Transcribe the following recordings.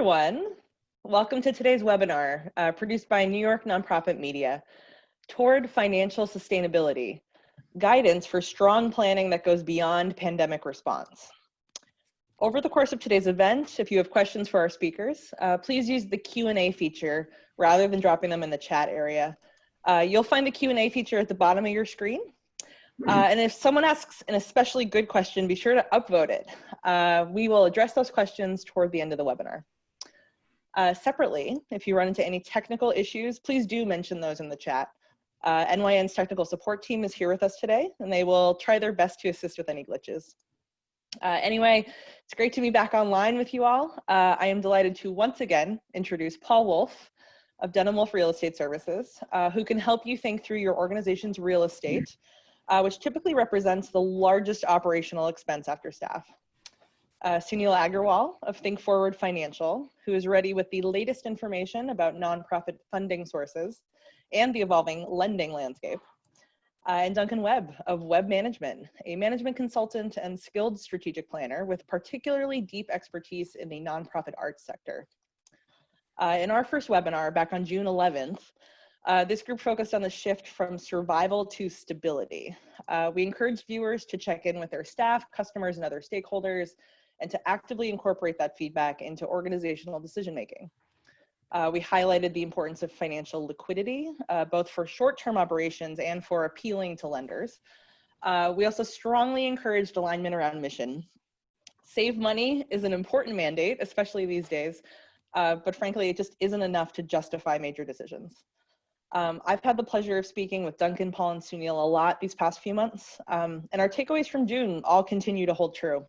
everyone. Welcome to today's webinar, produced by New York Nonprofit Media, Toward Financial Sustainability, Guidance for Strong Planning that Goes Beyond Pandemic Response. Over the course of today's event, if you have questions for our speakers, please use the Q&A feature rather than dropping them in the chat area. You'll find the Q&A feature at the bottom of your screen. And if someone asks an especially good question, be sure to upvote it. We will address those questions toward the end of the webinar. Separately, if you run into any technical issues, please do mention those in the chat. NYN's technical support team is here with us today, and they will try their best to assist with any glitches. Anyway, it's great to be back online with you all. I am delighted to once again introduce Paul Wolf of Denham Wolf Real Estate Services, who can help you think through your organization's real estate, which typically represents the largest operational expense after staff. Sunil Agarwal of Think Forward Financial, who is ready with the latest information about nonprofit funding sources and the evolving lending landscape. And Duncan Webb of Webb Management, a management consultant and skilled strategic planner with particularly deep expertise in the nonprofit arts sector. In our first webinar back on June 11th, this group focused on the shift from survival to stability. We encouraged viewers to check in with their staff, customers, and other stakeholders, and to actively incorporate that feedback into organizational decision-making. We highlighted the importance of financial liquidity, both for short-term operations and for appealing to lenders. We also strongly encouraged alignment around mission. Save money is an important mandate, especially these days, but frankly, it just isn't enough to justify major decisions. I've had the pleasure of speaking with Duncan, Paul, and Sunil a lot these past few months, and our takeaways from June all continue to hold true.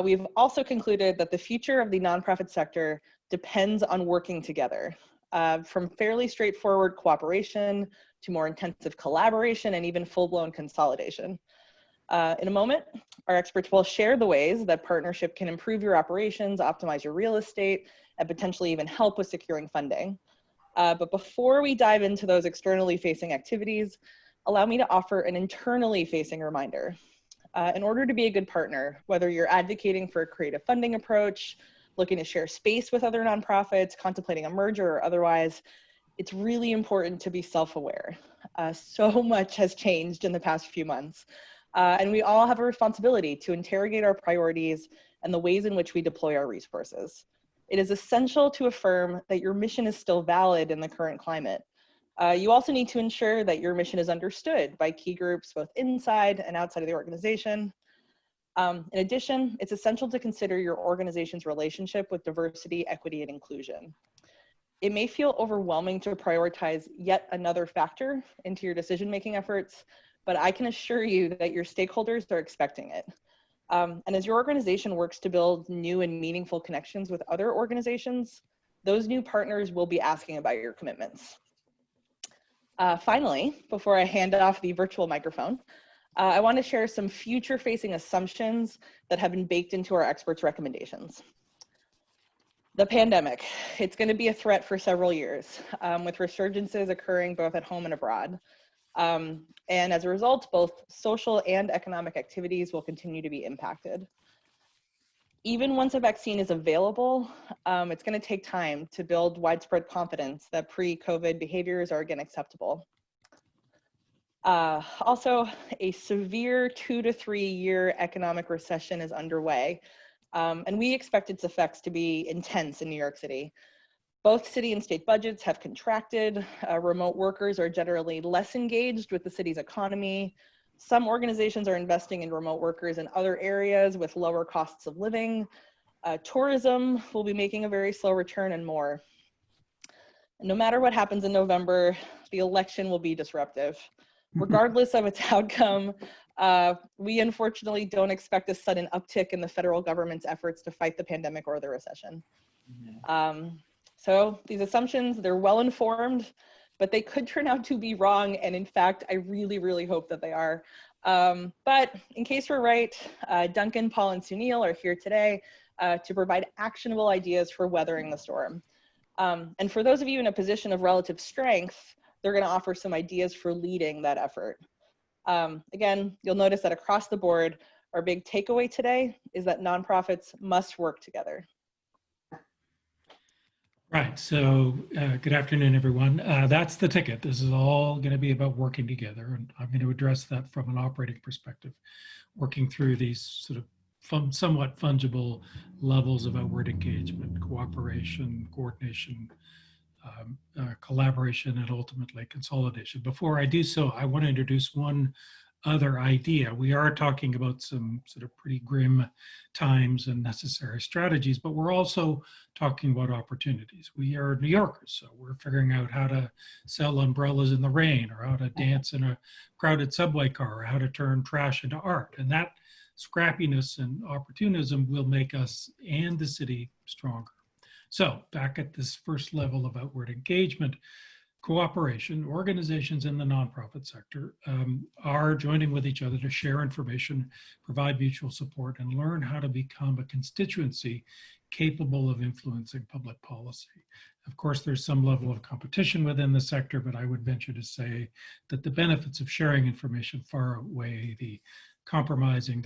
We've also concluded that the future of the nonprofit sector depends on working together, from fairly straightforward cooperation to more intensive collaboration and even full-blown consolidation. In a moment, our experts will share the ways that partnership can improve your operations, optimize your real estate, and potentially even help with securing funding. But before we dive into those externally facing activities, allow me to offer an internally facing reminder. In order to be a good partner, whether you're advocating for a creative funding approach, looking to share space with other nonprofits, contemplating a merger or otherwise, it's really important to be self-aware. So much has changed in the past few months, and we all have a responsibility to interrogate our priorities and the ways in which we deploy our resources. It is essential to affirm that your mission is still valid in the current climate. You also need to ensure that your mission is understood by key groups both inside and outside of the organization. In addition, it's essential to consider your organization's relationship with diversity, equity, and inclusion. It may feel overwhelming to prioritize yet another factor into your decision-making efforts, but I can assure you that your stakeholders are expecting it. And as your organization works to build new and meaningful connections with other organizations, those new partners will be asking about your commitments. Finally, before I hand off the virtual microphone, I want to share some future-facing assumptions that have been baked into our experts' recommendations. The pandemic, it's going to be a threat for several years, with resurgences occurring both at home and abroad. And as a result, both social and economic activities will continue to be impacted. Even once a vaccine is available, it's going to take time to build widespread confidence that pre-COVID behaviors are again acceptable. Also, a severe 2 to 3 year economic recession is underway, and we expect its effects to be intense in New York City. Both city and state budgets have contracted. Remote workers are generally less engaged with the city's economy. Some organizations are investing in remote workers in other areas with lower costs of living. Tourism will be making a very slow return and more. No matter what happens in November, the election will be disruptive. Regardless of its outcome, we unfortunately don't expect a sudden uptick in the federal government's efforts to fight the pandemic or the recession. So these assumptions, they're well informed, but they could turn out to be wrong. And in fact, I really, really hope that they are. But in case we're right, Duncan, Paul, and Sunil are here today to provide actionable ideas for weathering the storm. And for those of you in a position of relative strength, they're going to offer some ideas for leading that effort. Again, you'll notice that across the board, our big takeaway today is that nonprofits must work together. Right. So good afternoon, everyone. That's the ticket. This is all going to be about working together. And I'm going to address that from an operating perspective, working through these sort of somewhat fungible levels of outward engagement, cooperation, coordination, collaboration, and ultimately consolidation. Before I do so, I want to introduce one other idea. We are talking about some sort of pretty grim times and necessary strategies, but we're also talking about opportunities. We are New Yorkers, so we're figuring out how to sell umbrellas in the rain, or how to dance in a crowded subway car, or how to turn trash into art. And that scrappiness and opportunism will make us and the city stronger. So back at this first level of outward engagement, cooperation, organizations in the nonprofit sector are joining with each other to share information, provide mutual support, and learn how to become a constituency capable of influencing public policy. Of course, there's some level of competition within the sector, but I would venture to say that the benefits of sharing information far outweigh the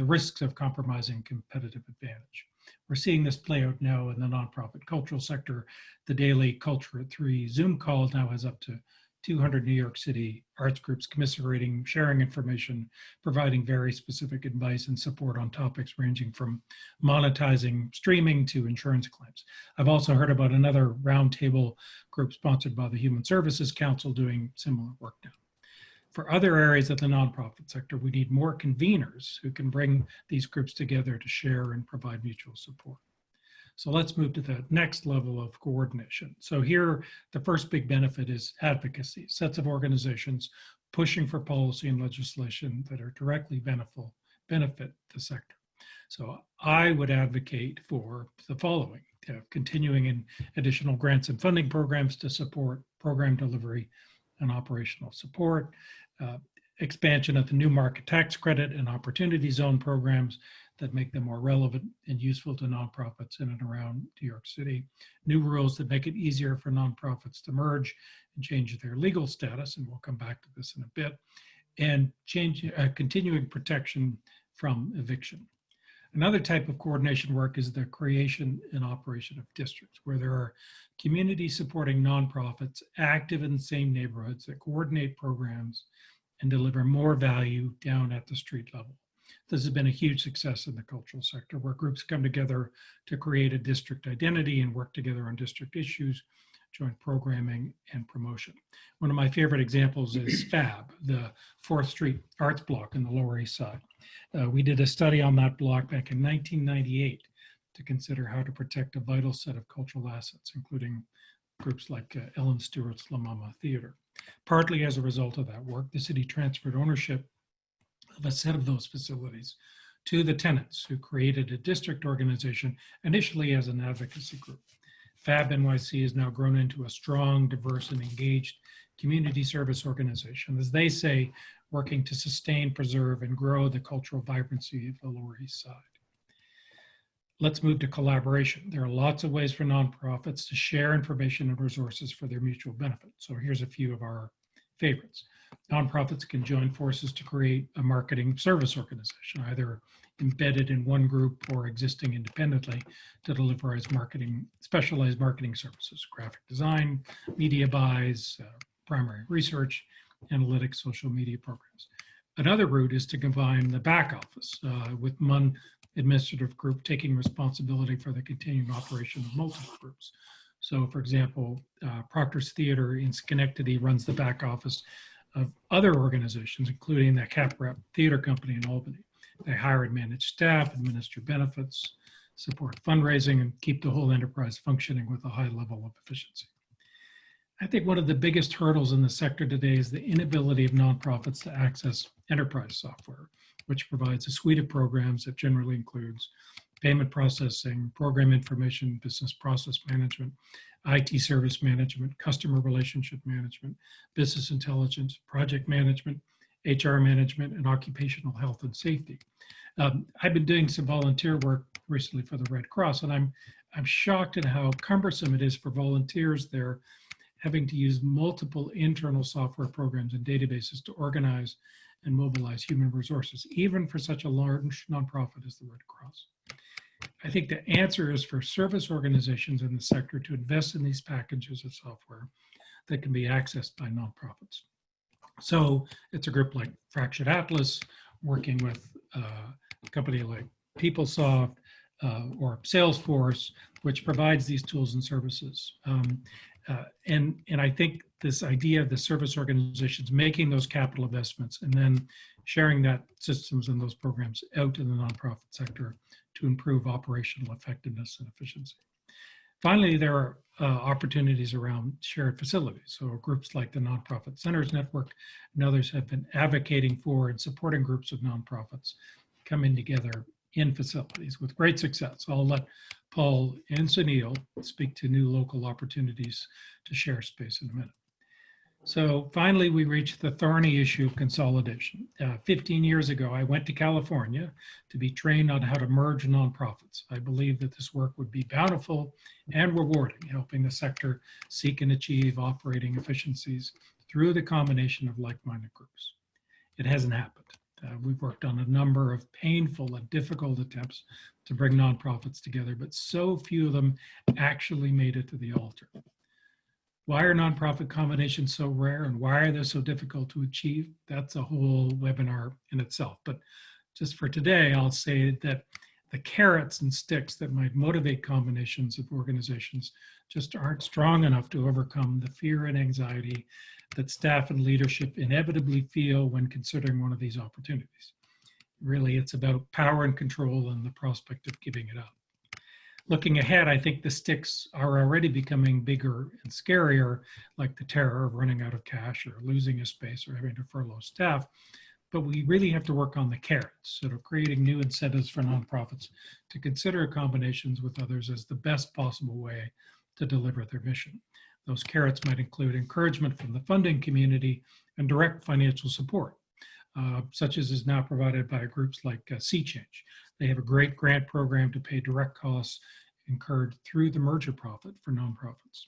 risks of compromising competitive advantage. We're seeing this play out now in the nonprofit cultural sector. The daily Culture at 3 Zoom call now has up to 200 New York City arts groups commiserating, sharing information, providing very specific advice and support on topics ranging from monetizing streaming to insurance claims. I've also heard about another roundtable group sponsored by the Human Services Council doing similar work now. For other areas of the nonprofit sector, we need more conveners who can bring these groups together to share and provide mutual support. So let's move to the next level of coordination. So here, the first big benefit is advocacy, sets of organizations pushing for policy and legislation that are directly benefit the sector. So I would advocate for the following: continuing in additional grants and funding programs to support program delivery and operational support, expansion of the new market tax credit and opportunity zone programs that make them more relevant and useful to nonprofits in and around New York City, new rules that make it easier for nonprofits to merge and change their legal status, and we'll come back to this in a bit, and continuing protection from eviction. Another type of coordination work is the creation and operation of districts, where there are communities supporting nonprofits active in the same neighborhoods that coordinate programs and deliver more value down at the street level. This has been a huge success in the cultural sector, where groups come together to create a district identity and work together on district issues, joint programming, and promotion. One of my favorite examples is FAB, the 4th Street Arts Block in the Lower East Side. We did a study on that block back in 1998 to consider how to protect a vital set of cultural assets, including groups like Ellen Stewart's La Mama Theater. Partly as a result of that work, the city transferred ownership of a set of those facilities to the tenants, who created a district organization initially as an advocacy group. FAB NYC has now grown into a strong, diverse, and engaged community service organization, as they say, working to sustain, preserve, and grow the cultural vibrancy of the Lower East Side. Let's move to collaboration. There are lots of ways for nonprofits to share information and resources for their mutual benefit. So here's a few of our favorites. Nonprofits can join forces to create a marketing service organization, either embedded in one group or existing independently, to deliver specialized marketing services, graphic design, media buys, primary research, analytics, social media programs. Another route is to combine the back office with one administrative group taking responsibility for the continuing operation of multiple groups. So for example, Proctor's Theater in Schenectady runs the back office of other organizations, including the Cap-Rep Theater Company in Albany. They hire and manage staff, administer benefits, support fundraising, and keep the whole enterprise functioning with a high level of efficiency. I think one of the biggest hurdles in the sector today is the inability of nonprofits to access enterprise software, which provides a suite of programs that generally includes payment processing, program information, business process management, IT service management, customer relationship management, business intelligence, project management, HR management, and occupational health and safety. I've been doing some volunteer work recently for the Red Cross, and I'm shocked at how cumbersome it is for volunteers there, having to use multiple internal software programs and databases to organize and mobilize human resources, even for such a large nonprofit as the Red Cross. I think the answer is for service organizations in the sector to invest in these packages of software that can be accessed by nonprofits. So it's a group like Fractured Atlas working with a company like PeopleSoft or Salesforce, which provides these tools and services. And I think this idea of the service organizations making those capital investments and then sharing that systems and those programs out in the nonprofit sector to improve operational effectiveness and efficiency. Finally, there are opportunities around shared facilities. So groups like the Nonprofit Centers Network and others have been advocating for and supporting groups of nonprofits coming together in facilities with great success. I'll let Paul and Sunil speak to new local opportunities to share space in a minute. So finally, we reached the thorny issue of consolidation. 15 years ago, I went to California to be trained on how to merge nonprofits. I believe that this work would be bountiful and rewarding, helping the sector seek and achieve operating efficiencies through the combination of like-minded groups. It hasn't happened. We've worked on a number of painful and difficult attempts to bring nonprofits together, but so few of them actually made it to the altar. Why are nonprofit combinations so rare and why are they so difficult to achieve? That's a whole webinar in itself. But just for today, I'll say that the carrots and sticks that might motivate combinations of organizations just aren't strong enough to overcome the fear and anxiety that staff and leadership inevitably feel when considering one of these opportunities. Really, it's about power and control and the prospect of giving it up. Looking ahead, I think the sticks are already becoming bigger and scarier, like the terror of running out of cash or losing a space or having to furlough staff. But we really have to work on the carrots, sort of creating new incentives for nonprofits to consider combinations with others as the best possible way to deliver their mission. Those carrots might include encouragement from the funding community and direct financial support, such as is now provided by groups like Sea Change. They have a great grant program to pay direct costs incurred through the merger profit for nonprofits.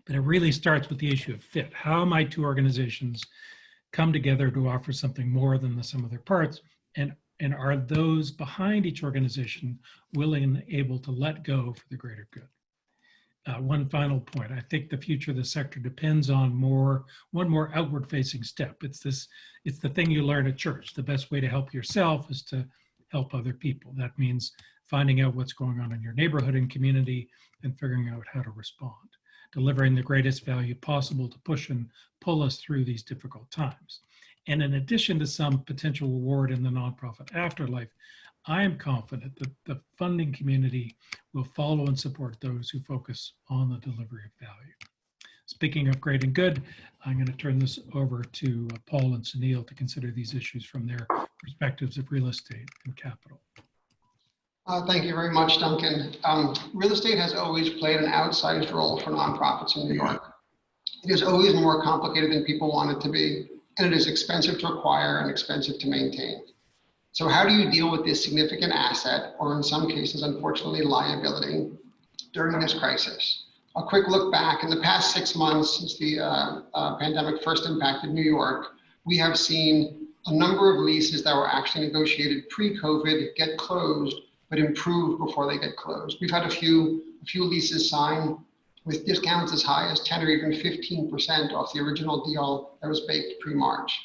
But it really starts with the issue of fit. How might two organizations come together to offer something more than the sum of their parts? And are those behind each organization willing and able to let go for the greater good? One final point, I think the future of the sector depends on one more outward facing step. It's the thing you learn at church. The best way to help yourself is to help other people. That means finding out what's going on in your neighborhood and community and figuring out how to respond, delivering the greatest value possible to push and pull us through these difficult times. And in addition to some potential reward in the nonprofit afterlife, I am confident that the funding community will follow and support those who focus on the delivery of value. Speaking of great and good, I'm going to turn this over to Paul and Sunil to consider these issues from their perspectives of real estate and capital. Thank you very much, Duncan. Real estate has always played an outsized role for nonprofits in New York. It is always more complicated than people want it to be, and it is expensive to acquire and expensive to maintain. So how do you deal with this significant asset, or in some cases, unfortunately, liability, during this crisis? A quick look back, in the past 6 months since the pandemic first impacted New York, we have seen a number of leases that were actually negotiated pre-COVID get closed, but improve before they get closed. We've had a few leases signed with discounts as high as 10 or even 15% off the original deal that was baked pre-March.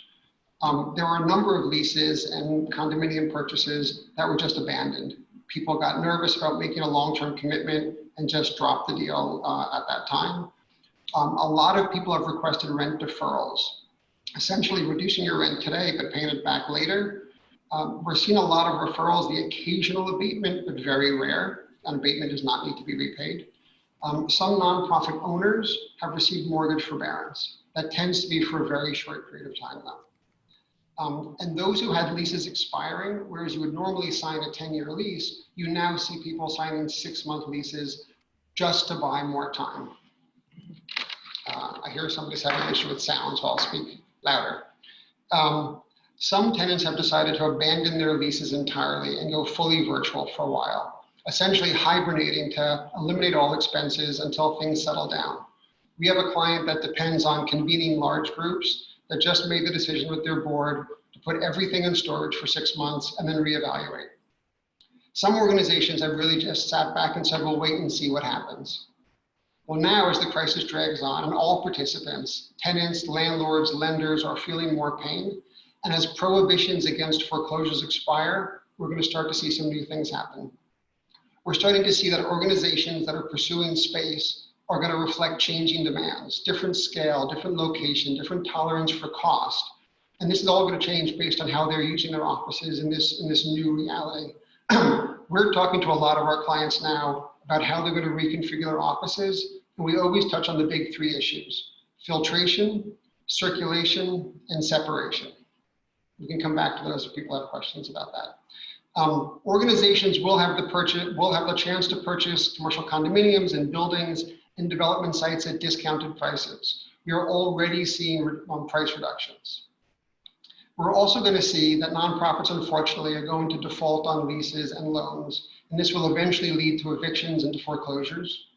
There were a number of leases and condominium purchases that were just abandoned. People got nervous about making a long-term commitment and just dropped the deal at that time. A lot of people have requested rent deferrals, essentially reducing your rent today but paying it back later. We're seeing a lot of referrals, the occasional abatement, but very rare. An abatement does not need to be repaid. Some nonprofit owners have received mortgage forbearance. That tends to be for a very short period of time though. And those who had leases expiring, whereas you would normally sign a 10-year lease, you now see people signing 6-month leases just to buy more time. I hear somebody's having an issue with sound, so I'll speak louder. Some tenants have decided to abandon their leases entirely and go fully virtual for a while, essentially hibernating to eliminate all expenses until things settle down. We have a client that depends on convening large groups that just made the decision with their board to put everything in storage for 6 months and then reevaluate. Some organizations have really just sat back and said, we'll wait and see what happens. Well, now as the crisis drags on and all participants, tenants, landlords, lenders are feeling more pain, and as prohibitions against foreclosures expire, we're going to start to see some new things happen. We're starting to see that organizations that are pursuing space are going to reflect changing demands, different scale, different location, different tolerance for cost. And this is all going to change based on how they're using their offices in this new reality. We're talking to a lot of our clients now about how they're going to reconfigure their offices. And we always touch on the big three issues: filtration, circulation, and separation. We can come back to those if people have questions about that. Organizations will have the chance to purchase commercial condominiums and buildings and development sites at discounted prices. We are already seeing price reductions. We're also going to see that nonprofits, unfortunately, are going to default on leases and loans, and this will eventually lead to evictions and to foreclosures.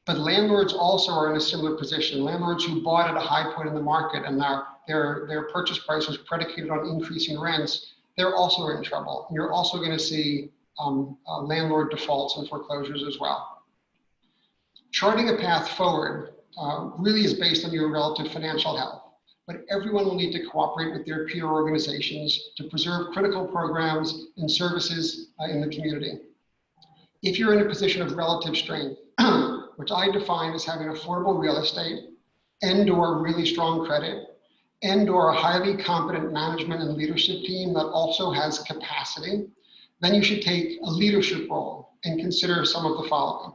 But landlords also are in a similar position. Landlords who bought at a high point in the market and now their purchase price was predicated on increasing rents, they're also in trouble. And you're also going to see landlord defaults and foreclosures as well. Charting a path forward really is based on your relative financial health, but everyone will need to cooperate with their peer organizations to preserve critical programs and services in the community. If you're in a position of relative strength, which I define as having affordable real estate and/or really strong credit, and/or a highly competent management and leadership team that also has capacity, then you should take a leadership role and consider some of the following.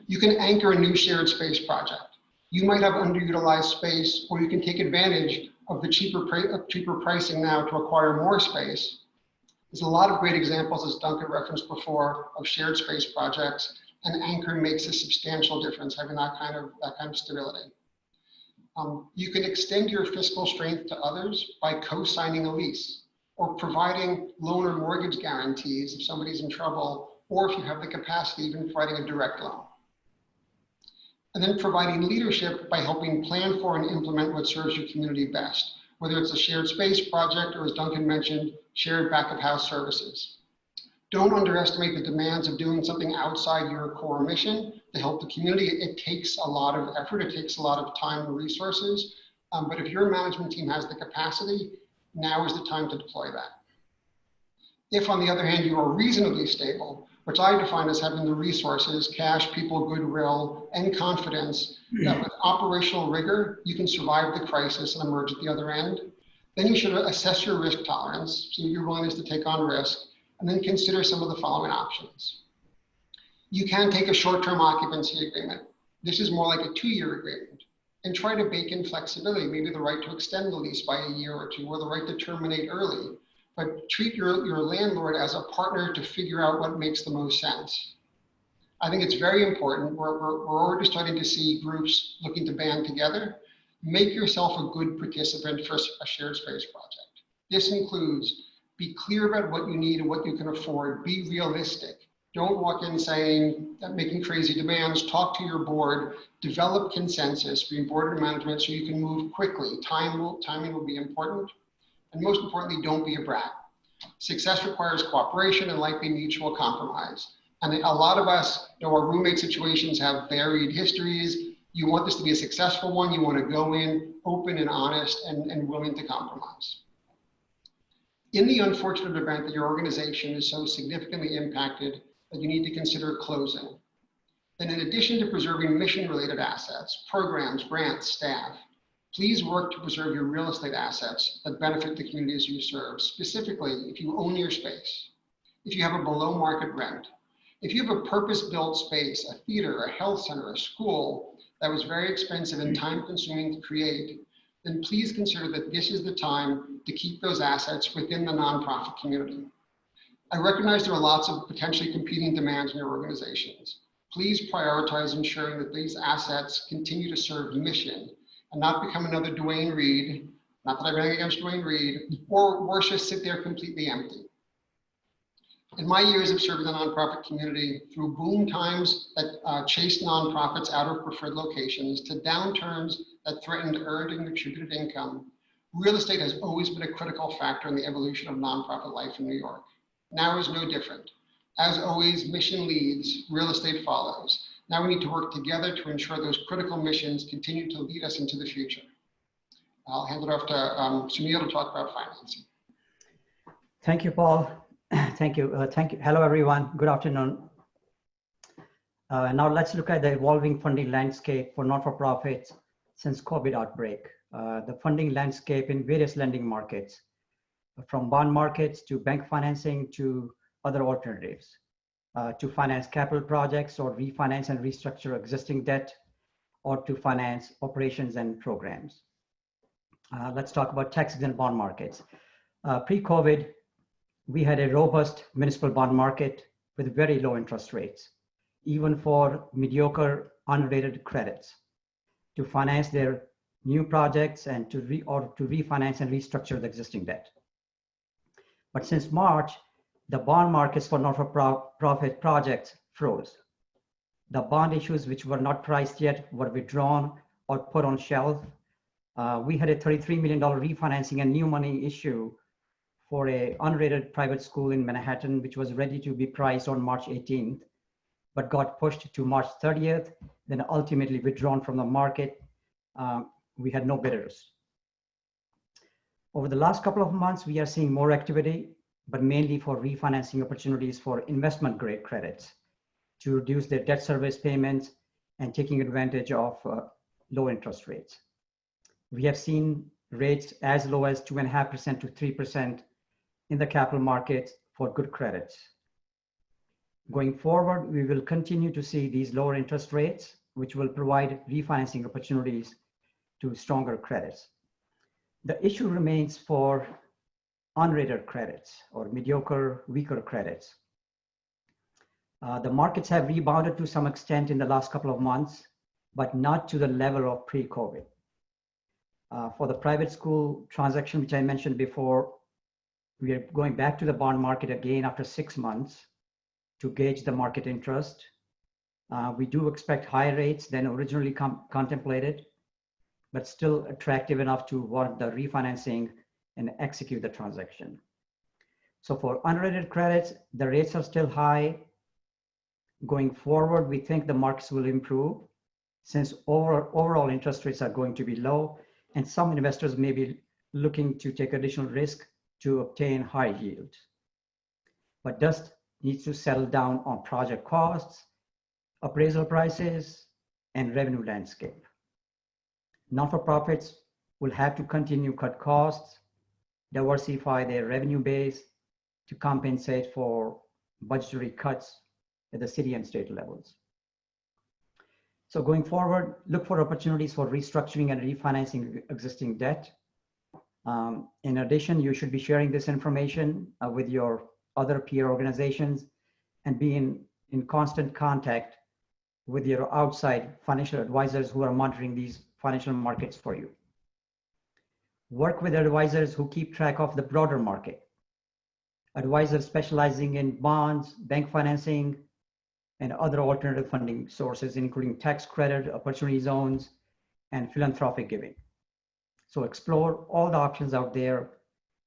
You can anchor a new shared space project. You might have underutilized space, or you can take advantage of the cheaper pricing now to acquire more space. There's a lot of great examples, as Duncan referenced before, of shared space projects, and anchor makes a substantial difference, having that kind of stability. You can extend your fiscal strength to others by co-signing a lease, or providing loan or mortgage guarantees if somebody's in trouble, or if you have the capacity, even providing a direct loan. And then providing leadership by helping plan for and implement what serves your community best, whether it's a shared space project or, as Duncan mentioned, shared back of house services. Don't underestimate the demands of doing something outside your core mission to help the community. It takes a lot of effort, it takes a lot of time and resources, but if your management team has the capacity, now is the time to deploy that. If, on the other hand, you are reasonably stable, which I define as having the resources, cash, people, goodwill, and confidence, that with operational rigor, you can survive the crisis and emerge at the other end, then you should assess your risk tolerance, so your willingness to take on risk, and then consider some of the following options. You can take a short-term occupancy agreement. This is more like a 2-year agreement, and try to bake in flexibility, maybe the right to extend the lease by a year or two, or the right to terminate early. But treat your landlord as a partner to figure out what makes the most sense. I think it's very important. We're already starting to see groups looking to band together. Make yourself a good participant for a shared space project. This includes, be clear about what you need and what you can afford. Be realistic. Don't walk in saying that, making crazy demands. Talk to your board. Develop consensus between board and management so you can move quickly. Timing will be important. And most importantly, don't be a brat. Success requires cooperation and likely mutual compromise. And a lot of us, our roommate situations have varied histories. You want this to be a successful one. You want to go in open and honest and willing to compromise. In the unfortunate event that your organization is so significantly impacted that you need to consider closing, then in addition to preserving mission-related assets, programs, grants, staff, please work to preserve your real estate assets that benefit the communities you serve. Specifically, if you own your space, if you have a below market rent, if you have a purpose-built space, a theater, a health center, a school that was very expensive and time-consuming to create, then please consider that this is the time to keep those assets within the nonprofit community. I recognize there are lots of potentially competing demands in your organizations. Please prioritize ensuring that these assets continue to serve mission and not become another Dwayne Reed, not that I have anything against Dwayne Reed, or worse, just sit there completely empty. In my years of serving the nonprofit community, through boom times that chased nonprofits out of preferred locations to downturns that threatened earned and contributed income, real estate has always been a critical factor in the evolution of nonprofit life in New York. Now is no different. As always, mission leads, real estate follows. Now we need to work together to ensure those critical missions continue to lead us into the future. I'll hand it off to Sunil to talk about financing. Thank you, Paul. Thank you. Hello, everyone. Good afternoon. Now let's look at the evolving funding landscape for not-for-profits since COVID outbreak. The funding landscape in various lending markets, from bond markets to bank financing to other alternatives, to finance capital projects or refinance and restructure existing debt, or to finance operations and programs. Let's talk about tax-exempt bond markets. Pre-COVID, we had a robust municipal bond market with very low interest rates, even for mediocre unrated credits, to finance their new projects and to refinance and restructure the existing debt. But since March, the bond markets for not-for-profit projects froze. The bond issues which were not priced yet were withdrawn or put on shelf. We had a $33 million refinancing and new money issue for a unrated private school in Manhattan, which was ready to be priced on March 18th, but got pushed to March 30th, then ultimately withdrawn from the market. We had no bidders. Over the last couple of months, we are seeing more activity, but mainly for refinancing opportunities for investment grade credits to reduce their debt service payments and taking advantage of low interest rates. We have seen rates as low as 2.5% to 3% in the capital markets for good credits. Going forward, we will continue to see these lower interest rates, which will provide refinancing opportunities to stronger credits. The issue remains for unrated credits or mediocre, weaker credits. The markets have rebounded to some extent in the last couple of months, but not to the level of pre-COVID. For the private school transaction, which I mentioned before, we are going back to the bond market again after 6 months to gauge the market interest. We do expect higher rates than originally contemplated, but still attractive enough to warrant the refinancing and execute the transaction. So for unrated credits, the rates are still high. Going forward, we think the markets will improve since overall interest rates are going to be low, and some investors may be looking to take additional risk to obtain high yield. But dust needs to settle down on project costs, appraisal prices, and revenue landscape. Not-for-profits will have to continue cut costs, diversify their revenue base to compensate for budgetary cuts at the city and state levels. So going forward, look for opportunities for restructuring and refinancing existing debt. In addition, you should be sharing this information with your other peer organizations and be in constant contact with your outside financial advisors who are monitoring these financial markets for you. Work with advisors who keep track of the broader market. Advisors specializing in bonds, bank financing, and other alternative funding sources, including tax credit, opportunity zones, and philanthropic giving. So explore all the options out there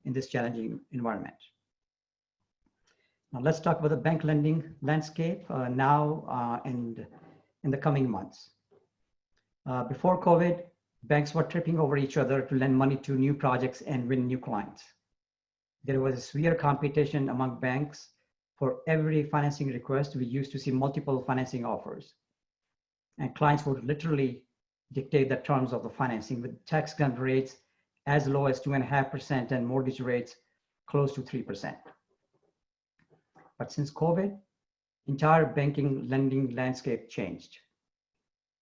in this challenging environment. Now let's talk about the bank lending landscape now and in the coming months. Before COVID, banks were tripping over each other to lend money to new projects and win new clients. There was a severe competition among banks. For every financing request, we used to see multiple financing offers. And clients would literally dictate the terms of the financing with tax exempt rates as low as 2.5% and mortgage rates close to 3%. But since COVID, entire banking lending landscape changed.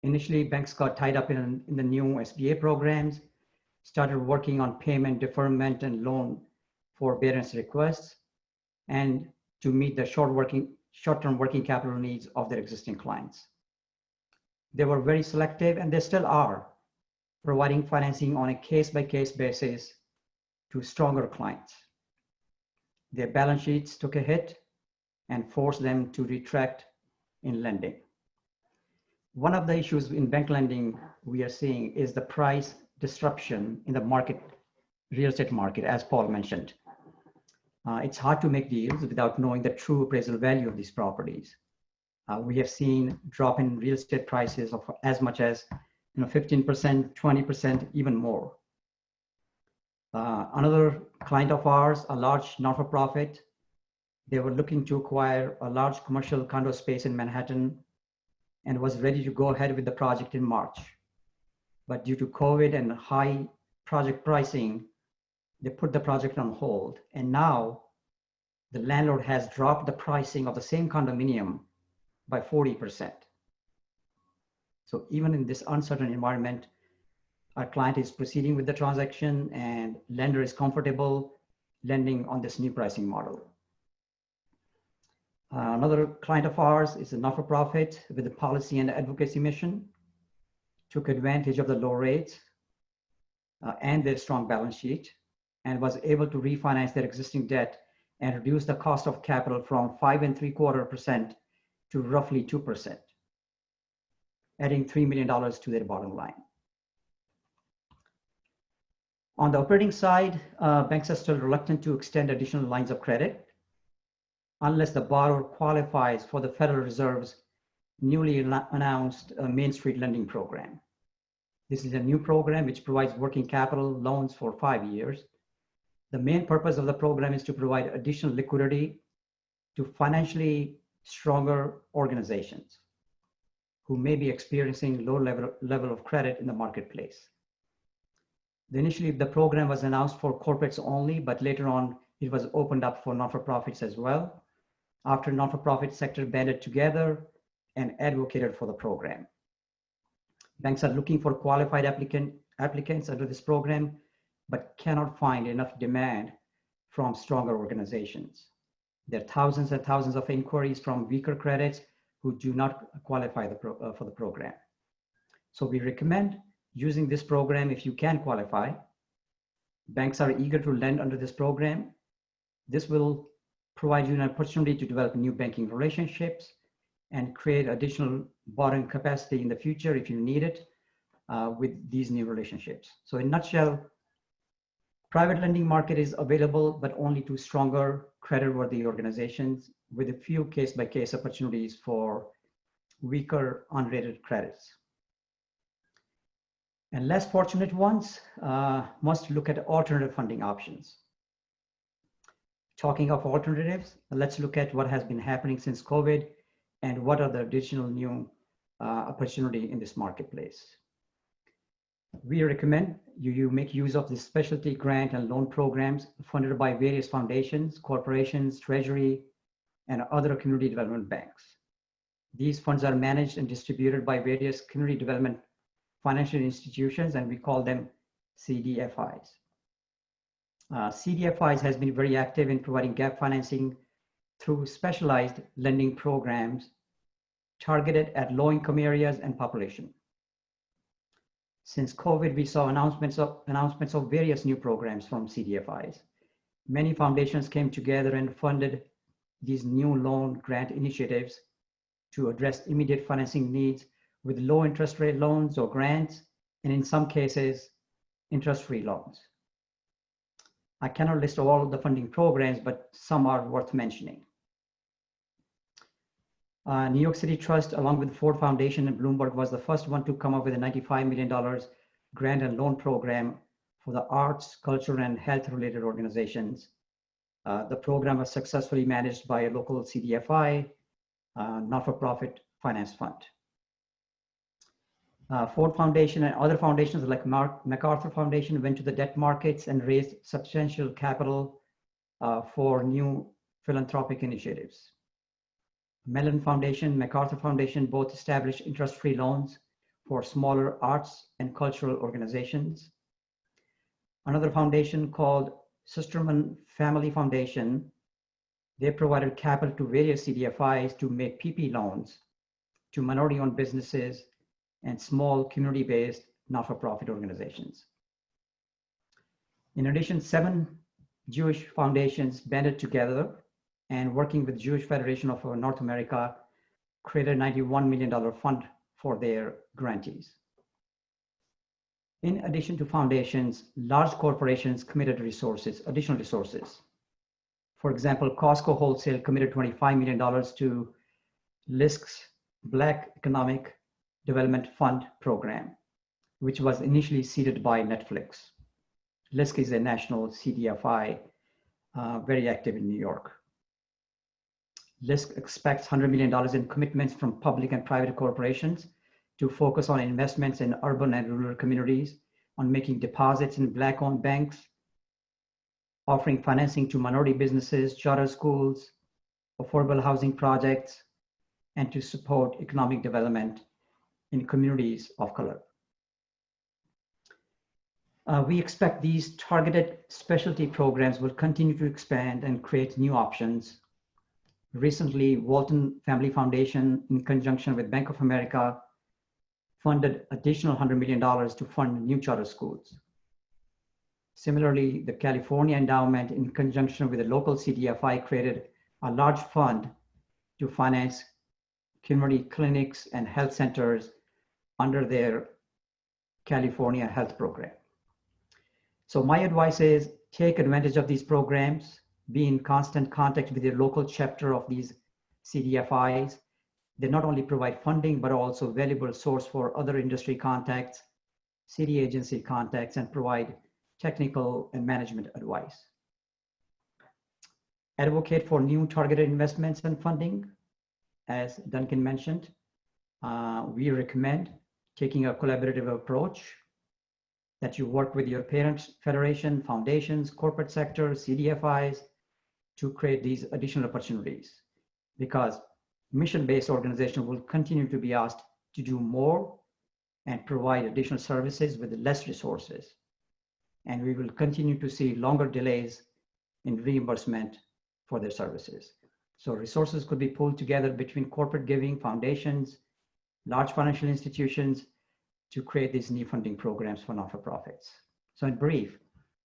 Initially, banks got tied up in the new SBA programs, started working on payment deferment and loan forbearance requests, and to meet the short-term working capital needs of their existing clients. They were very selective, and they still are, providing financing on a case-by-case basis to stronger clients. Their balance sheets took a hit and forced them to retract in lending. One of the issues in bank lending we are seeing is the price disruption in the market, real estate market, as Paul mentioned. It's hard to make deals without knowing the true appraisal value of these properties. We have seen drop in real estate prices of as much as 15%, 20%, even more. Another client of ours, a large not-for-profit, they were looking to acquire a large commercial condo space in Manhattan and was ready to go ahead with the project in March. But due to COVID and high project pricing, they put the project on hold. And now the landlord has dropped the pricing of the same condominium by 40%. So even in this uncertain environment, our client is proceeding with the transaction and lender is comfortable lending on this new pricing model. Another client of ours is a not-for-profit with a policy and advocacy mission, took advantage of the low rates and their strong balance sheet, and was able to refinance their existing debt and reduce the cost of capital from 5.75% to roughly 2%, adding $3 million to their bottom line. On the operating side, banks are still reluctant to extend additional lines of credit unless the borrower qualifies for the Federal Reserve's newly announced Main Street lending program. This is a new program which provides working capital loans for 5 years. The main purpose of the program is to provide additional liquidity to financially stronger organizations who may be experiencing low level of credit in the marketplace. Initially, the program was announced for corporates only, but later on, it was opened up for not-for-profits as well, after not-for-profit sector banded together and advocated for the program. Banks are looking for qualified applicants under this program, but cannot find enough demand from stronger organizations. There are thousands and thousands of inquiries from weaker credits who do not qualify for the program. So we recommend using this program if you can qualify. Banks are eager to lend under this program. This will provide you an opportunity to develop new banking relationships and create additional borrowing capacity in the future if you need it with these new relationships. So in a nutshell, private lending market is available, but only to stronger credit-worthy organizations with a few case-by-case opportunities for weaker unrated credits. And less fortunate ones must look at alternative funding options. Talking of alternatives, let's look at what has been happening since COVID and what are the additional new opportunity in this marketplace. We recommend you make use of the specialty grant and loan programs funded by various foundations, corporations, treasury, and other community development banks. These funds are managed and distributed by various community development financial institutions, and we call them CDFIs. CDFIs has been very active in providing gap financing through specialized lending programs targeted at low-income areas and population. Since COVID, we saw announcements of various new programs from CDFIs. Many foundations came together and funded these new loan grant initiatives to address immediate financing needs with low interest rate loans or grants, and in some cases, interest-free loans. I cannot list all of the funding programs, but some are worth mentioning. New York City Trust, along with Ford Foundation and Bloomberg, was the first one to come up with a $95 million grant and loan program for the arts, culture, and health-related organizations. The program was successfully managed by a local CDFI, not-for-profit finance fund. Ford Foundation and other foundations like MacArthur Foundation went to the debt markets and raised substantial capital for new philanthropic initiatives. Mellon Foundation, MacArthur Foundation both established interest-free loans for smaller arts and cultural organizations. Another foundation called Sisterman Family Foundation, they provided capital to various CDFIs to make PP loans to minority-owned businesses and small community-based not-for-profit organizations. In addition, 7 Jewish foundations banded together and working with Jewish Federation of North America created a $91 million fund for their grantees. In addition to foundations, large corporations committed additional resources. For example, Costco Wholesale committed $25 million to LISC's Black Economic Development Fund program, which was initially seeded by Netflix. LISC is a national CDFI, very active in New York. LISC expects $100 million in commitments from public and private corporations to focus on investments in urban and rural communities, on making deposits in Black-owned banks, offering financing to minority businesses, charter schools, affordable housing projects, and to support economic development in communities of color. We expect these targeted specialty programs will continue to expand and create new options. Recently, Walton Family Foundation, in conjunction with Bank of America, funded additional $100 million to fund new charter schools. Similarly, the California Endowment, in conjunction with the local CDFI, created a large fund to finance community clinics and health centers under their California Health Program. So my advice is take advantage of these programs, be in constant contact with your local chapter of these CDFIs. They not only provide funding, but also valuable source for other industry contacts, city agency contacts, and provide technical and management advice. Advocate for new targeted investments and funding. As Duncan mentioned, we recommend taking a collaborative approach, that you work with your parent federation, foundations, corporate sector, CDFIs to create these additional opportunities, because mission-based organizations will continue to be asked to do more and provide additional services with less resources. And we will continue to see longer delays in reimbursement for their services. So resources could be pulled together between corporate giving, foundations, large financial institutions to create these new funding programs for not-for-profits. So in brief,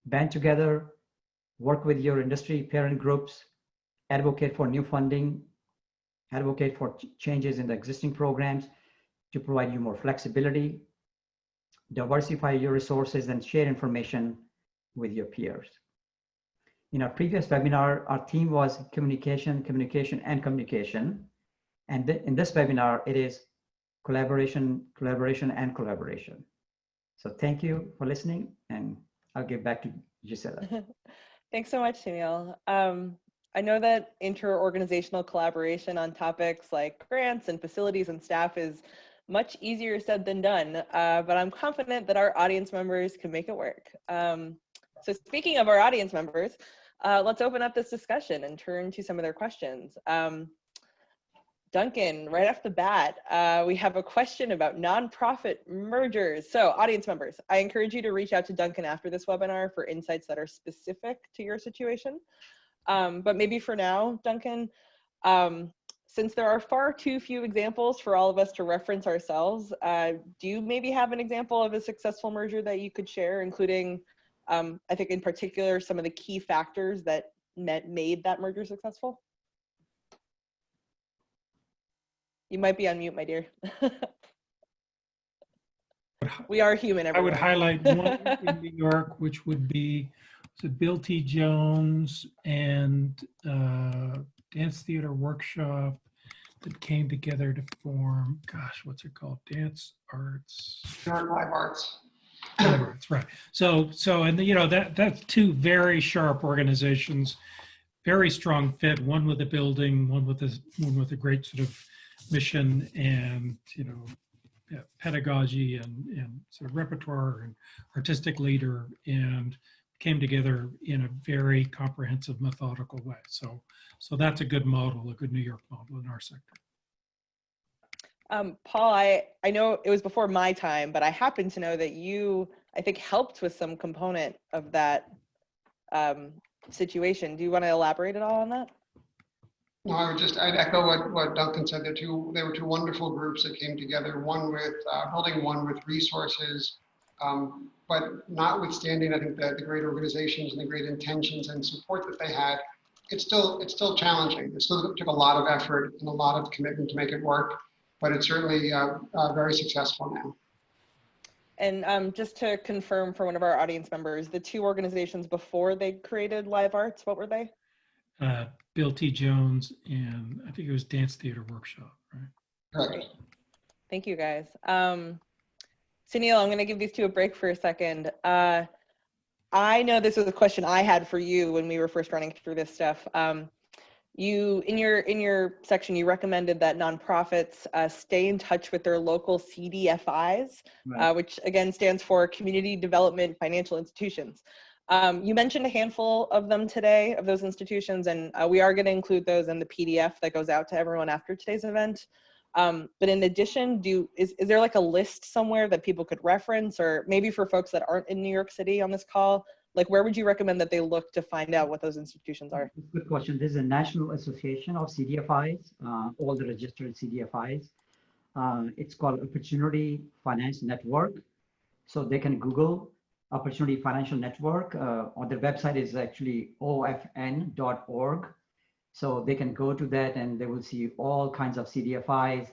band together, work with your industry parent groups, advocate for new funding, advocate for changes in the existing programs to provide you more flexibility, diversify your resources, and share information with your peers. In our previous webinar, our theme was communication, communication, and communication. And in this webinar, it is collaboration, collaboration, and collaboration. So thank you for listening, and I'll give back to Gisela. Thanks so much, Sunil. I know that inter-organizational collaboration on topics like grants and facilities and staff is much easier said than done, but I'm confident that our audience members can make it work. So speaking of our audience members, let's open up this discussion and turn to some of their questions. Duncan, right off the bat, we have a question about nonprofit mergers. So audience members, I encourage you to reach out to Duncan after this webinar for insights that are specific to your situation. But maybe for now, Duncan, since there are far too few examples for all of us to reference ourselves, do you maybe have an example of a successful merger that you could share, including, I think in particular, some of the key factors that made that merger successful? You might be on mute, my dear. We are human, everyone. I would highlight one in New York, which would be Bill T. Jones and Dance Theater Workshop that came together to form, gosh, what's it called? Dance Arts. New York Live Arts. Live Arts, right. So, and you know, that's two very sharp organizations, very strong fit. One with a building, one with a great sort of mission and, you know, pedagogy and sort of repertoire and artistic leader, and came together in a very comprehensive, methodical way. So that's a good model, a good New York model in our sector. Paul, I know it was before my time, but I happen to know that you, I think, helped with some component of that situation. Do you want to elaborate at all on that? No, I'd echo what Duncan said. They were two wonderful groups that came together, one with building, one with resources, but notwithstanding, I think that the great organizations and the great intentions and support that they had, it's still challenging. It still took a lot of effort and a lot of commitment to make it work, but it's certainly very successful now. And just to confirm for one of our audience members, the two organizations before they created Live Arts, what were they? Bill T. Jones, and I think it was Dance Theater Workshop, right? Correct. Thank you, guys. Sunil, I'm going to give these two a break for a second. I know this was a question I had for you when we were first running through this stuff. You, in your section, you recommended that nonprofits stay in touch with their local CDFIs, Right. which again stands for Community Development Financial Institutions. You mentioned a handful of them today, of those institutions, and we are going to include those in the PDF that goes out to everyone after today's event. But in addition, is there like a list somewhere that people could reference, or maybe for folks that aren't in New York City on this call, like where would you recommend that they look to find out what those institutions are? Good question. There's a National Association of CDFIs, all the registered CDFIs. It's called Opportunity Finance Network. So they can Google Opportunity Financial Network. On their website is actually ofn.org. So they can go to that and they will see all kinds of CDFIs.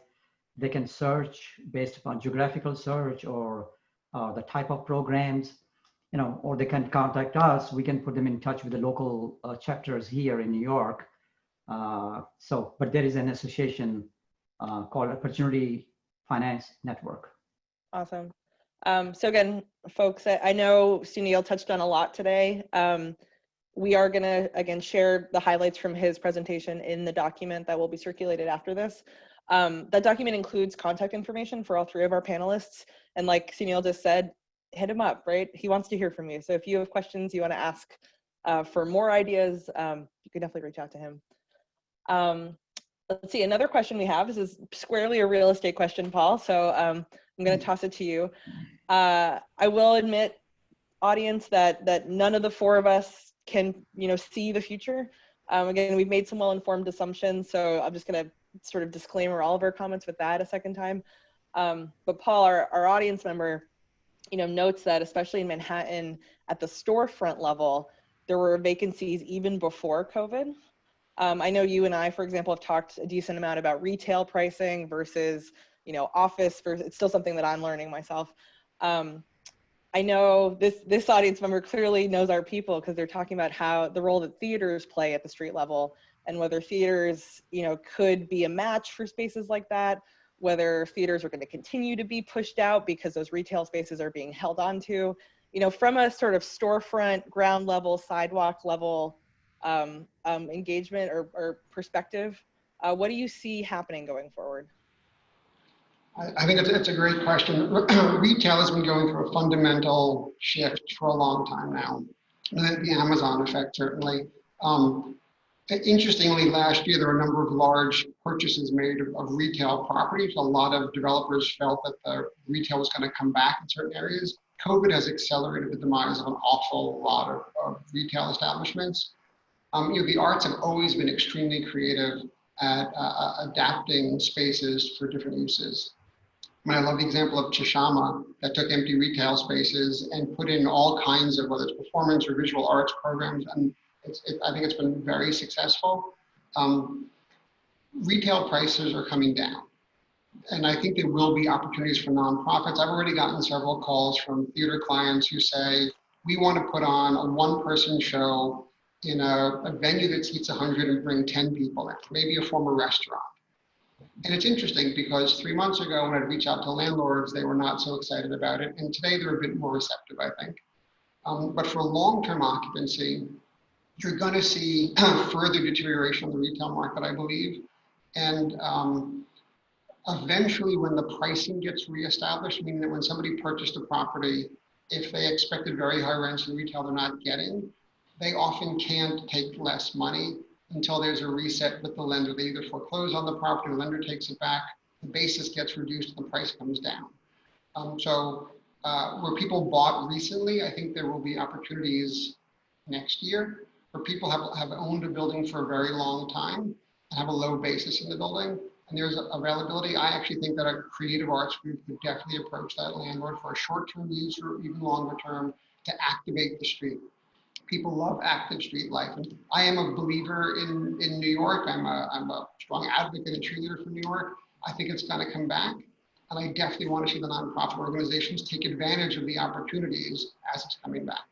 They can search based upon geographical search or the type of programs, or they can contact us. We can put them in touch with the local chapters here in New York. But there is an association called Opportunity Finance Network. Awesome. So again, folks, I know Sunil touched on a lot today. We are going to, again, share the highlights from his presentation in the document that will be circulated after this. That document includes contact information for all three of our panelists. And like Sunil just said, hit him up, right? He wants to hear from you. So if you have questions you want to ask for more ideas, you can definitely reach out to him. Let's see, another question we have, this is squarely a real estate question, Paul. So I'm going to toss it to you. I will admit, audience, that none of the four of us can see the future. Again, we've made some well-informed assumptions, so I'm just going to sort of disclaimer all of our comments with that a second time. But Paul, our audience member, notes that especially in Manhattan at the storefront level, there were vacancies even before COVID. I know you and I, for example, have talked a decent amount about retail pricing versus, office. It's still something that I'm learning myself. I know this audience member clearly knows our people because they're talking about how the role that theaters play at the street level and whether theaters, could be a match for spaces like that, whether theaters are going to continue to be pushed out because those retail spaces are being held onto, from a sort of storefront, ground level, sidewalk level engagement or perspective. What do you see happening going forward? I think it's a great question. Retail has been going through a fundamental shift for a long time now. The Amazon effect, certainly. Interestingly, last year, there were a number of large purchases made of retail properties. A lot of developers felt that the retail was going to come back in certain areas. COVID has accelerated the demise of an awful lot of retail establishments. The arts have always been extremely creative at adapting spaces for different uses. I love the example of Chishama that took empty retail spaces and put in all kinds of, whether it's performance or visual arts programs, and I think it's been very successful. Retail prices are coming down, and I think there will be opportunities for nonprofits. I've already gotten several calls from theater clients who say, we want to put on a one-person show in a venue that seats 100 and bring 10 people in, maybe a former restaurant. And it's interesting because 3 months ago when I'd reach out to landlords, they were not so excited about it. And today they're a bit more receptive, I think. But for long-term occupancy, you're going to see further deterioration of the retail market, I believe. And eventually when the pricing gets reestablished, meaning that when somebody purchased a property, if they expected very high rents in retail they're not getting, they often can't take less money until there's a reset with the lender. They either foreclose on the property, the lender takes it back, the basis gets reduced, and the price comes down. Where people bought recently, I think there will be opportunities next year where people have owned a building for a very long time and have a low basis in the building, and there's availability. I actually think that a creative arts group could definitely approach that landlord for a short-term use or even longer term to activate the street. People love active street life. And I am a believer in New York. I'm a strong advocate and cheerleader for New York. I think it's going to come back. And I definitely want to see the nonprofit organizations take advantage of the opportunities as it's coming back.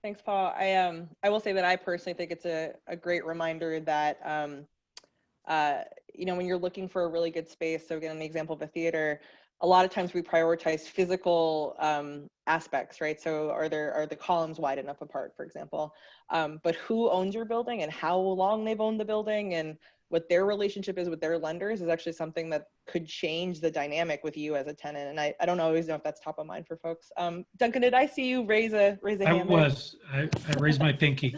Thanks, Paul. I will say that I personally think it's a great reminder that you know, when you're looking for a really good space, so again, the example of a theater, a lot of times we prioritize physical aspects, right? So are the columns wide enough apart, for example? But who owns your building and how long they've owned the building and what their relationship is with their lenders is actually something that could change the dynamic with you as a tenant. And I don't always know if that's top of mind for folks. Duncan, did I see you raise a hand there? I raised my pinky.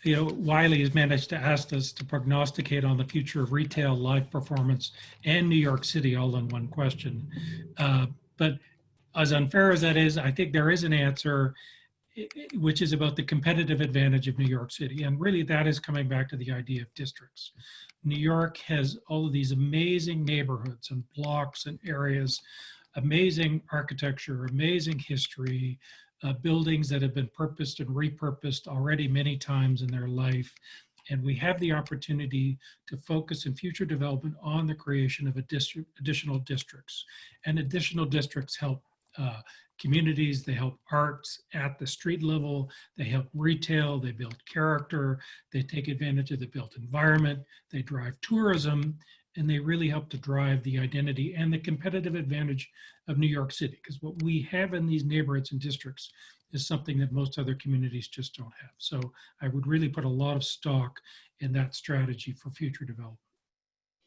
You know, Wiley has managed to ask us to prognosticate on the future of retail, live performance, and New York City all in one question. But as unfair as that is, I think there is an answer, which is about the competitive advantage of New York City. And really that is coming back to the idea of districts. New York has all of these amazing neighborhoods and blocks and areas, amazing architecture, amazing history, buildings that have been purposed and repurposed already many times in their life. And we have the opportunity to focus in future development on the creation of additional districts. And additional districts help communities, they help arts at the street level, they help retail, they build character, they take advantage of the built environment, they drive tourism, and they really help to drive the identity and the competitive advantage of New York City. Because what we have in these neighborhoods and districts is something that most other communities just don't have. So I would really put a lot of stock in that strategy for future development.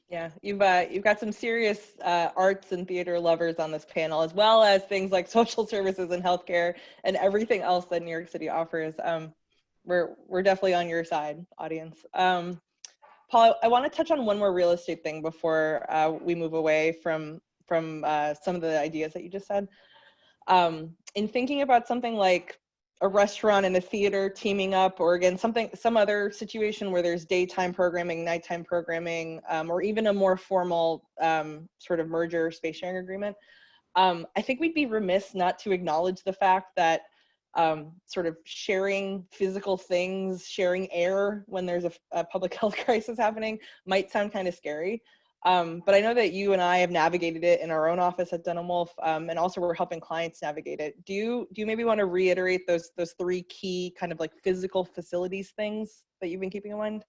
Yeah, you've got some serious arts and theater lovers on this panel, as well as things like social services and healthcare and everything else that New York City offers. We're definitely on your side, audience. Paul, I want to touch on one more real estate thing before we move away from some of the ideas that you just said. In thinking about something like a restaurant and a theater teaming up, or again, some other situation where there's daytime programming, nighttime programming, or even a more formal sort of merger space sharing agreement, I think we'd be remiss not to acknowledge the fact that sort of sharing physical things, sharing air when there's a public health crisis happening might sound kind of scary. But I know that you and I have navigated it in our own office at Denham Wolf, and also we're helping clients navigate it. Do you maybe want to reiterate those three key kind of like physical facilities things that you've been keeping in mind?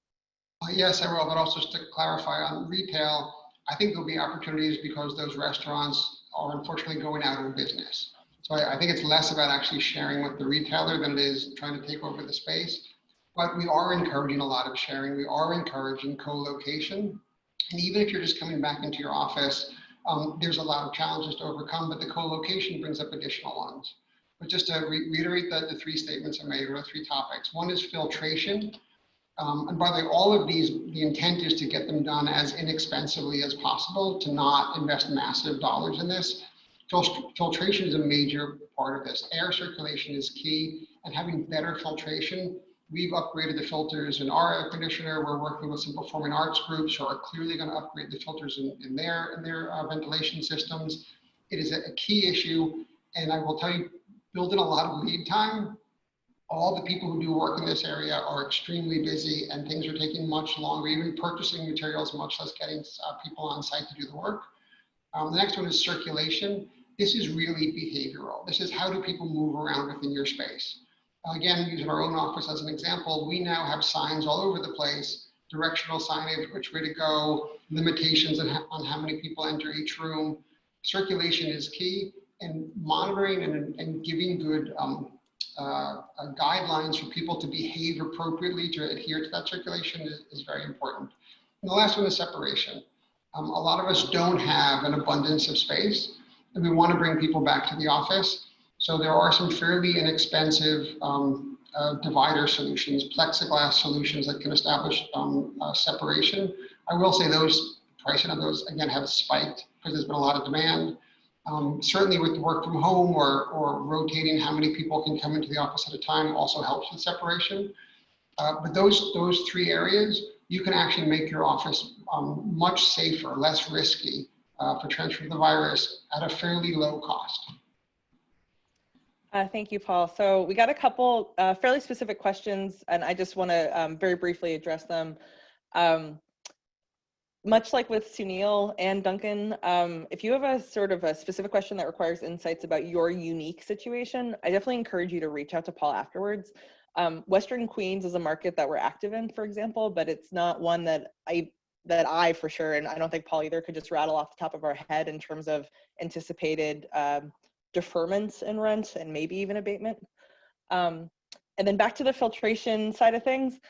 Yes, I will, but also just to clarify on retail, I think there'll be opportunities because those restaurants are unfortunately going out of business. So I think it's less about actually sharing with the retailer than it is trying to take over the space. But we are encouraging a lot of sharing. We are encouraging co-location. And even if you're just coming back into your office, there's a lot of challenges to overcome, but the co-location brings up additional ones. But just to reiterate the three statements I made, or the three topics. One is filtration. And by the way, all of these, the intent is to get them done as inexpensively as possible, to not invest massive dollars in this. Filtration is a major part of this. Air circulation is key, and having better filtration. We've upgraded the filters in our air conditioner. We're working with some performing arts groups who are clearly going to upgrade the filters in their ventilation systems. It is a key issue, and I will tell you, build in a lot of lead time. All the people who do work in this area are extremely busy, and things are taking much longer, even purchasing materials, much less getting people on site to do the work. The next one is circulation. This is really behavioral. This is how do people move around within your space. Again, using our own office as an example, we now have signs all over the place, directional signage, which way to go, limitations on how many people enter each room. Circulation is key, and monitoring and giving good guidelines for people to behave appropriately to adhere to that circulation is very important. And the last one is separation. A lot of us don't have an abundance of space, and we want to bring people back to the office. So there are some fairly inexpensive divider solutions, plexiglass solutions that can establish separation. I will say those pricing of those again have spiked because there's been a lot of demand. Certainly with the work from home or rotating how many people can come into the office at a time also helps with separation. But those three areas, you can actually make your office much safer, less risky for transferring the virus at a fairly low cost. Thank you, Paul. So we got a couple fairly specific questions, and I just want to very briefly address them. much like with Sunil and Duncan, if you have a sort of a specific question that requires insights about your unique situation, I definitely encourage you to reach out to Paul afterwards. Western Queens is a market that we're active in, for example, but it's not one that I for sure, and I don't think Paul either, could just rattle off the top of our head in terms of anticipated deferments in rent and maybe even abatement. And then back to the filtration side of things.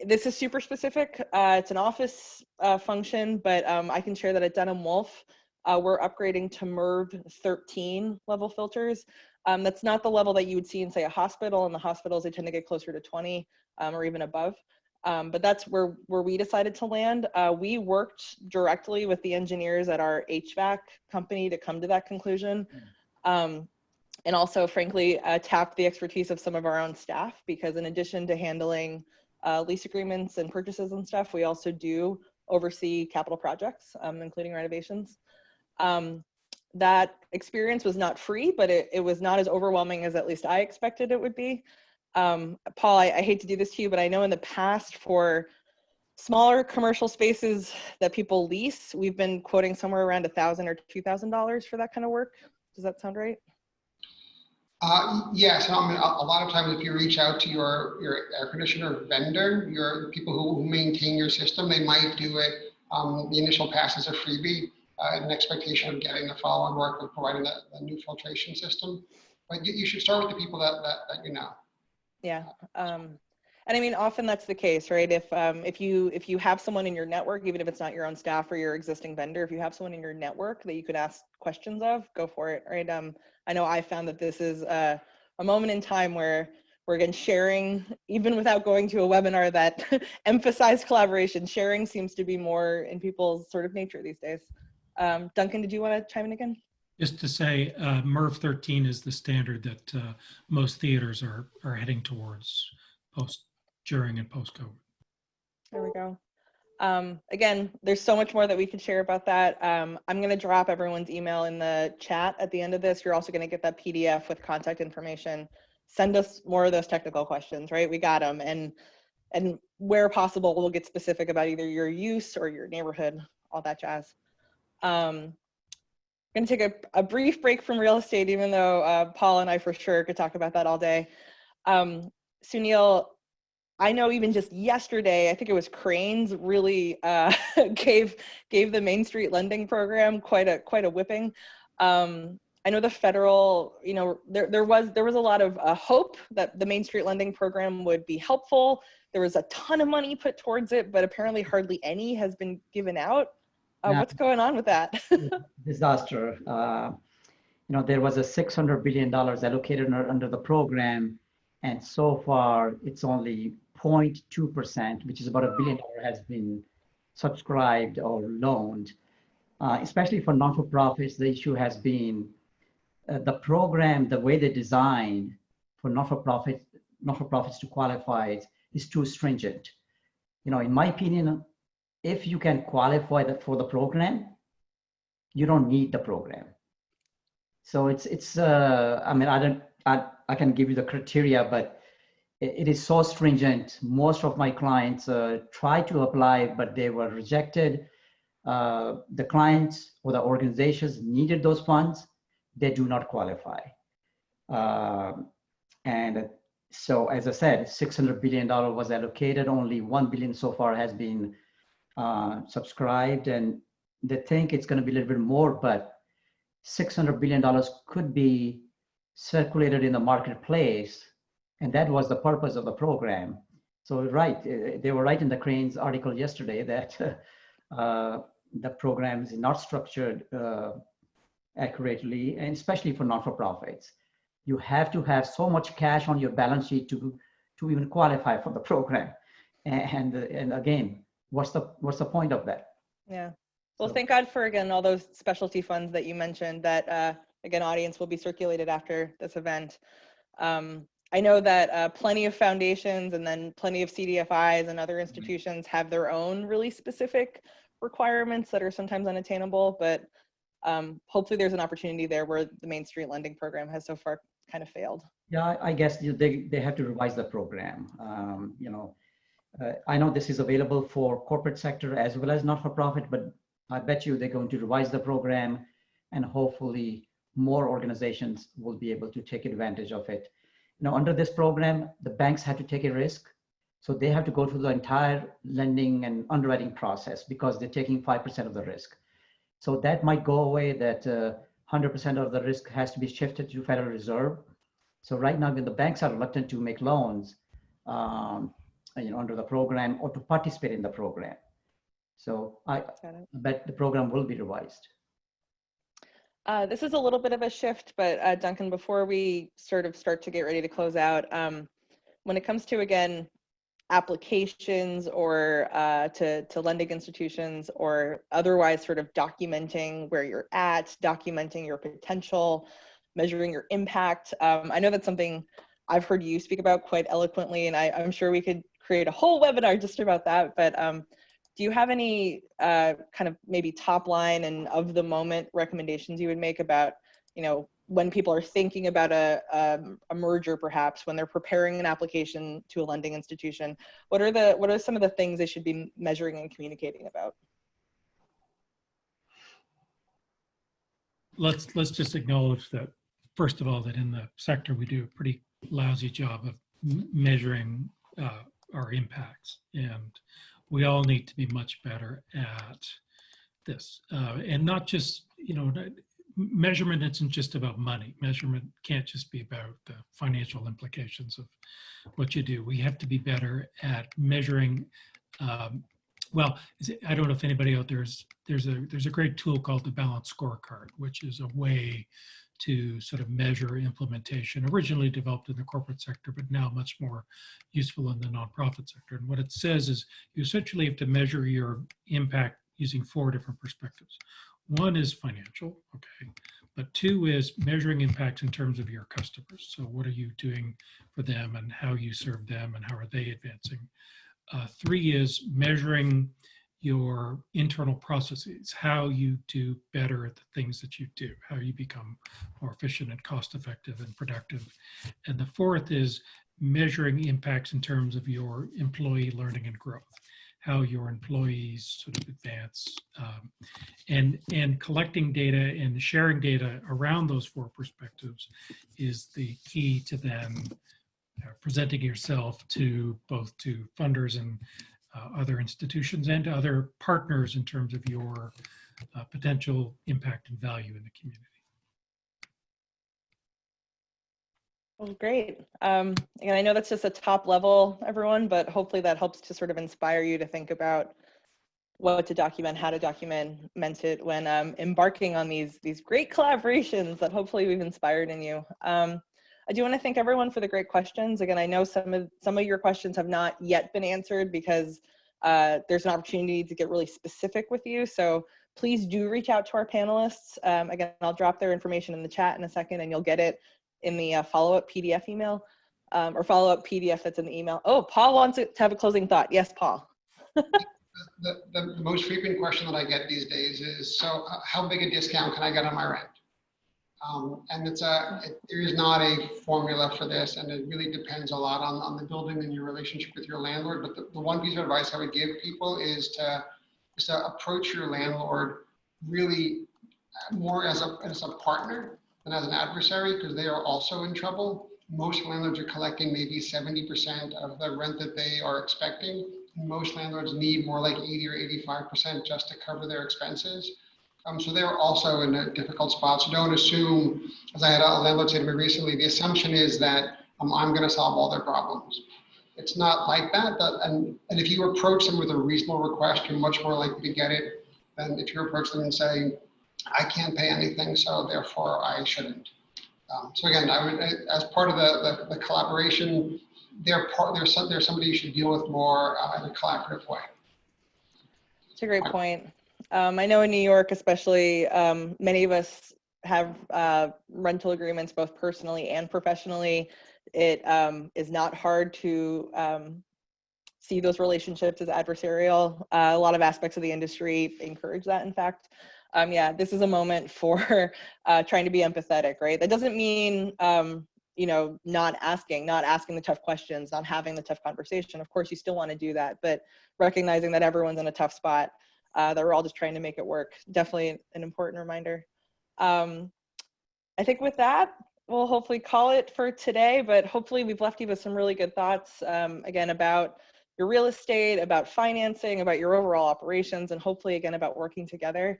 This is super specific. It's an office function, but I can share that at Denham Wolf, we're upgrading to MERV 13 level filters. That's not the level that you would see in, say, a hospital. In the hospitals, they tend to get closer to 20 or even above. But that's where we decided to land. We worked directly with the engineers at our HVAC company to come to that conclusion. And also, frankly, tapped the expertise of some of our own staff, because in addition to handling lease agreements and purchases and stuff, we also do oversee capital projects, including renovations. That experience was not free, but it was not as overwhelming as at least I expected it would be. Paul, I hate to do this to you, but I know in the past for smaller commercial spaces that people lease, we've been quoting somewhere around $1,000 or $2,000 for that kind of work. Does that sound right? Yes, I mean, a lot of times if you reach out to your air conditioner vendor, your people who maintain your system, they might do it. The initial pass is a freebie, an expectation of getting the follow-on work of providing the new filtration system. But you should start with the people that you know. Yeah. And I mean, often that's the case, right? If you have someone in your network, even if it's not your own staff or your existing vendor, if you have someone in your network that you could ask questions of, go for it, right? I know I found that this is a moment in time where we're again sharing, even without going to a webinar that emphasized collaboration, sharing seems to be more in people's sort of nature these days. Duncan, did you want to chime in again? Just to say, MERV 13 is the standard that most theaters are heading towards during and post-COVID. There we go. Again, there's so much more that we could share about that. I'm going to drop everyone's email in the chat at the end of this. You're also going to get that PDF with contact information. Send us more of those technical questions, right? We got them. And where possible, we'll get specific about either your use or your neighborhood, all that jazz. I'm going to take a brief break from real estate, even though Paul and I for sure could talk about that all day. Sunil, I know even just yesterday, I think it was Cranes really gave the Main Street lending program quite a whipping. I know the federal, you know, there was a lot of hope that the Main Street lending program would be helpful. There was a ton of money put towards it, but apparently hardly any has been given out. What's going on with that? Disaster. You know, there was a $600 billion allocated under the program, and so far it's only 0.2%, which is about $1 billion, has been subscribed or loaned. Especially for non-for-profits, the issue has been the program, the way they design for not-for-profits to qualify is too stringent. You know, in my opinion, if you can qualify for the program, you don't need the program. So it's I mean, I can give you the criteria, but it is so stringent. Most of my clients tried to apply, but they were rejected. The clients or the organizations needed those funds, they do not qualify. And so, as I said, $600 billion was allocated, only $1 billion so far has been subscribed, and they think it's going to be a little bit more, but $600 billion could be circulated in the marketplace, and that was the purpose of the program. So right, they were right in the Cranes article yesterday that the program is not structured accurately, and especially for not-for-profits. You have to have so much cash on your balance sheet to even qualify for the program. And again, what's the point of that? Yeah. Well, So, thank God for, again, all those specialty funds that you mentioned that, again, audience will be circulated after this event. I know that plenty of foundations and then plenty of CDFIs and other institutions have their own really specific requirements that are sometimes unattainable, but hopefully there's an opportunity there where the Main Street lending program has so far kind of failed. yeah, I guess they have to revise the program. You know, I know this is available for corporate sector as well as not-for-profit, but I bet you they're going to revise the program, and hopefully more organizations will be able to take advantage of it. Under this program, the banks have to take a risk. So they have to go through the entire lending and underwriting process because they're taking 5% of the risk. So that might go away, that 100% of the risk has to be shifted to Federal Reserve. So right now, when the banks are reluctant to make loans, under the program or to participate in the program. So I bet the program will be revised. This is a little bit of a shift, but Duncan, before we sort of start to get ready to close out, when it comes to, again, applications or to lending institutions or otherwise sort of documenting where you're at, documenting your potential, measuring your impact. I know that's something I've heard you speak about quite eloquently, and I'm sure we could create a whole webinar just about that. But do you have any kind of maybe top line and of the moment recommendations you would make about, when people are thinking about a merger, perhaps when they're preparing an application to a lending institution, what are some of the things they should be measuring and communicating about? Let's just acknowledge that, first of all, that in the sector we do a pretty lousy job of measuring our impacts, and we all need to be much better at this. And not just, measurement isn't just about money. Measurement can't just be about the financial implications of what you do. We have to be better at measuring. Well, I don't know if anybody out there there's a great tool called the Balanced Scorecard, which is a way to sort of measure implementation, originally developed in the corporate sector, but now much more useful in the nonprofit sector. And what it says is you essentially have to measure your impact using 4 different perspectives. One is financial, okay, but 2 is measuring impacts in terms of your customers. So what are you doing for them and how you serve them and how are they advancing? 3 is measuring your internal processes, how you do better at the things that you do, how you become more efficient and cost effective and productive. And the 4th is measuring impacts in terms of your employee learning and growth, how your employees sort of advance, and collecting data and sharing data around those 4 perspectives is the key to then presenting yourself to both to funders and other institutions and to other partners in terms of your potential impact and value in the community. Well, great. And I know that's just a top level, everyone, but hopefully that helps to sort of inspire you to think about what to document, how to document it when embarking on these great collaborations that hopefully we've inspired in you. I do want to thank everyone for the great questions. Again, I know some of your questions have not yet been answered because there's an opportunity to get really specific with you. So please do reach out to our panelists. Again, I'll drop their information in the chat in a second and you'll get it in the follow-up PDF email or follow-up PDF that's in the email. Oh, Paul wants to have a closing thought. Yes, Paul. The most frequent question that I get these days is, so how big a discount can I get on my rent? And there is not a formula for this, and it really depends a lot on the building and your relationship with your landlord. But the one piece of advice I would give people is to approach your landlord really more as a partner than as an adversary, because they are also in trouble. Most landlords are collecting maybe 70% of the rent that they are expecting. Most landlords need more like 80 or 85% just to cover their expenses. So they're also in a difficult spot. So don't assume, as I had a landlord say to me recently, the assumption is that I'm going to solve all their problems. It's not like that. And if you approach them with a reasonable request, you're much more likely to get it than if you approach them and say, I can't pay anything, so therefore I shouldn't. So again, I would, as part of the collaboration, they're somebody you should deal with more in a collaborative way. It's a great point. I know in New York, especially, many of us have rental agreements, both personally and professionally. It is not hard to see those relationships as adversarial. A lot of aspects of the industry encourage that, in fact. Yeah, this is a moment for trying to be empathetic, right? That doesn't mean, not asking the tough questions, not having the tough conversation. Of course, you still want to do that, but recognizing that everyone's in a tough spot, that we're all just trying to make it work. Definitely an important reminder. I think with that, we'll hopefully call it for today, but hopefully we've left you with some really good thoughts, again, about your real estate, about financing, about your overall operations, and hopefully, again, about working together.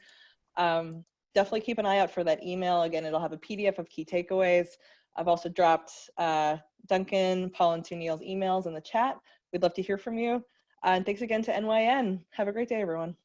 Definitely keep an eye out for that email. Again, it'll have a PDF of key takeaways. I've also dropped Duncan, Paul, and Sunil's emails in the chat. We'd love to hear from you. And thanks again to NYN. Have a great day, everyone.